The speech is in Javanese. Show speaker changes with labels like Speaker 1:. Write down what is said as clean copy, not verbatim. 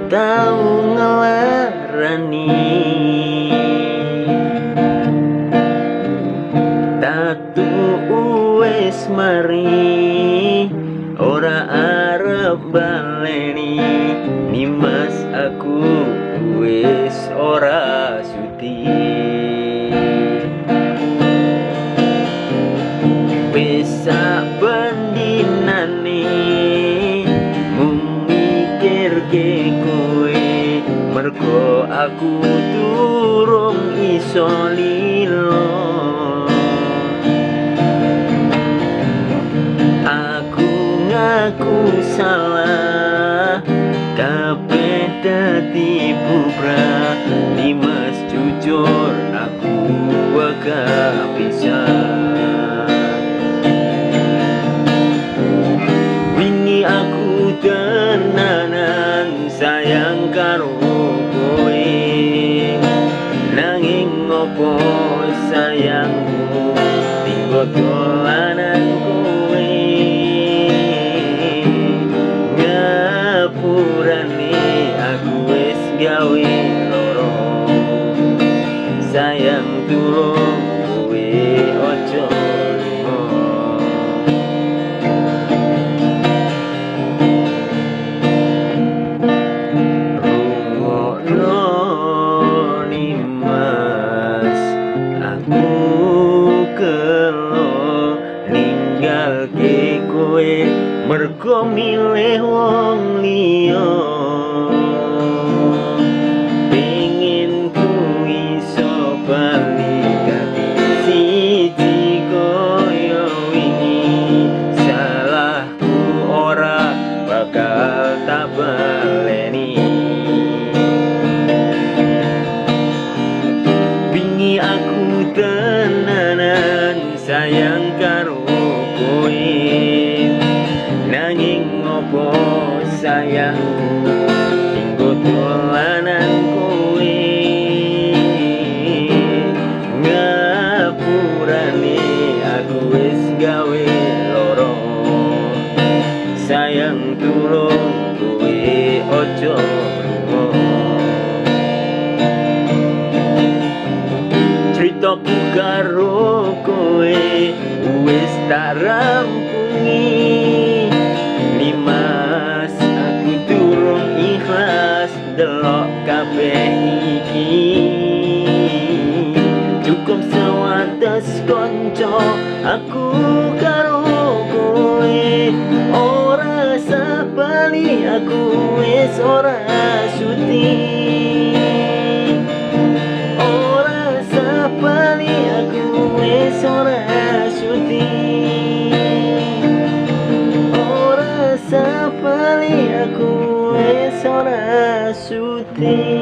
Speaker 1: tau ngelarani. Tatu wis mari ora arep baleni. Nimas aku wis ora sudi. Bisa bandinane mung mikirke kowe, mergo aku durung iso lilo. Aku ngaku salah, kabeh dadi bubrah. Nimas jujur aku gak bisa. Wingi aku tenanan sayang karo kowe, nanging ngopo sayangku tinggo dolanan kowe. Ngapurane aku wis gawe loro, sayang tulung kowe ojo lunga. Rungokno Nimas, aku kelo ninggalke kowe mergo milih wong liya. Pengin ku iso bali dadi siji koyo wingi. Salahku ora bakal tak baleni. Wingi aku tenanan sayang karo kowe, nanging ngopo sayangku tinggo dolanan kowe. Ngapurane aku wis gawe loro, sayang tulung kowe ojo lunga. Critaku karo kowe wis tak rampungi. Nimas aku durung ikhlas delok kabeh iki. Cukup sewates konco aku karo kowe, ora sabali aku wis ora sudi. Ora sabali aku wis ora sudi. Ora sabali aku wis ora sudi.